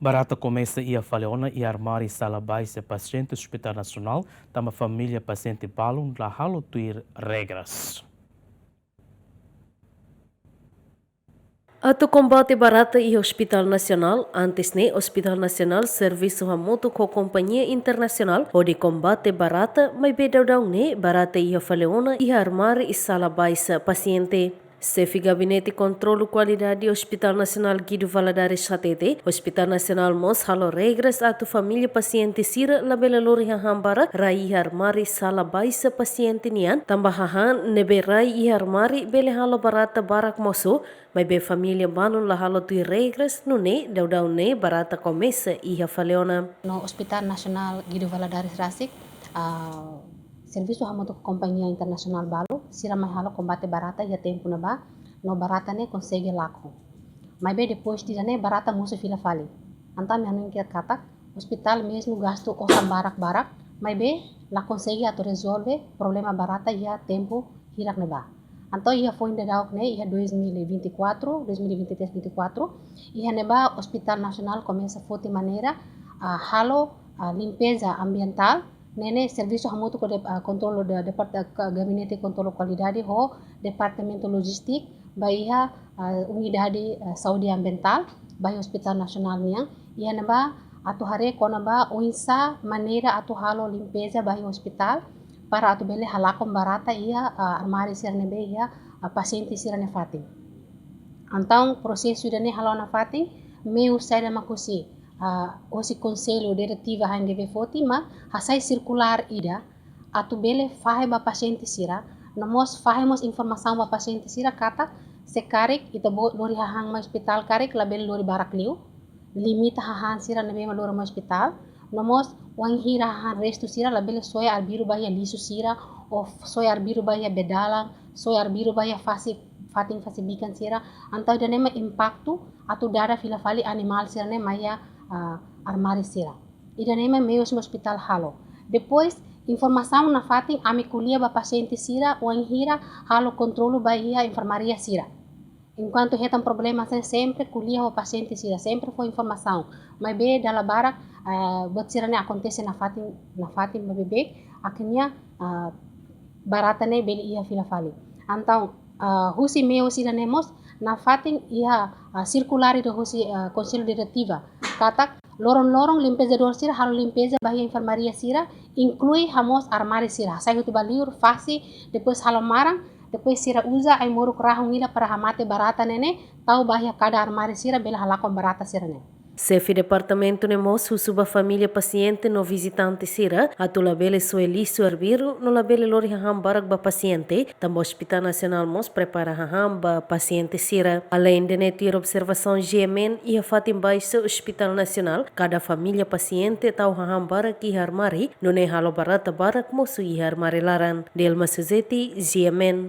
Barata começa a faleona e armar e sala baixa paciente do Hospital Nacional, tama família paciente balum la halo tuir regras. Atu combate barata e Hospital Nacional, antes ne Hospital Nacional serviço hamutu com Companhia Internacional, onde combate barata, mas bedau ne barata e faleona e armar e sala baixa paciente. Chefe Gabinete Controlo Qualidade Hospital Nacional Guido Valadares HTT, Hospital Nacional Mos halo regras atu família paciente sira labela lori hambara rai armari sala baixa paciente nian, tambahahan nebe rai i armari bele halo barata barak moso, mas be família banun la halo tui regras no ne daudau ne barata começa i faleona. No Hospital Nasional Guido Valadares Rasik, serviço hamutu Companhia Internacional Balu, sira mai halo combate barata ia tempo na ba, no barata ne consegue lako. Mas bem depois de ne barata musu fila fali. Antam yang kita kata, hospital mesmo gasto osam barak-barak, mas bem la consegue ato resolve problema barata ia tempo hirak na ba. Então ia foi ainda dauk ne ia 2024, 2023, 24, ia neba Hospital Nacional começa a foto maneira halo limpeza ambiental nene serviço hamutu ko controlo de gabinete controlo qualidade ho departamento logistik baiha unidade saúde ambiental bai Hospital Nacional niang ia neba atu hare kona ba uinsa maneira atu halo limpeza bai hospital para atu bele halakom barata ia armari sirne be ia paciente sirne fating. Então processo de ne halo na fating meu sai da makusi osi conselho diretiva han deve foti ma hasai circular ida atu bele fahe ba paciente sira namos fahemos informação ba paciente sira kata se karek ita bo lori hahang ma hospital karek la bele lori barak liu limita hahan sira nebe ma lori ma hospital namos wang hira hahan restu sira la bele soya arbiru bahia lisu sira o soya arbiru bahia bedalang soya arbiru bahia fating bikan sira antau dane ma impacto atu dada fila fali animal sira ne maya armari sira. Ida nema meus no hospital halo. Depois, informação na fating ami kulia ba paciente sira wan hira halo controlo ba ia enfermaria sira. Enquanto retam problema sempre kulia o paciente sira, sempre foi informação. Mas be dala barak bot sira ne acontece na fating ba bebê, akhirnya barata ne beli ia fila fali. Então, husi meu sira nemos na fating ia circulari do husi conselho diretiva katak lorong-lorong limpeza dor sira halo limpeza bahia enfermaria sira inclui hamos armari sira sai hutu baliur fasi depois halo marang depois sira usa ai moruk rahung ila para hamate barata nene tau bahia kada armari sira bela halakon barata sira ne. Chefe departamento nemos suba família paciente no visitante sira atu labele soelisu arbiru no labele lori haham barak ba paciente tambo Hospital Nacional mos prepara haham ba paciente sira além de netir observação GMN e a fatim baixa Hospital Nacional cada família paciente tau haham barak i harmari no ne halo barata barak mosu i harmari laran Delma Suzeti GMN.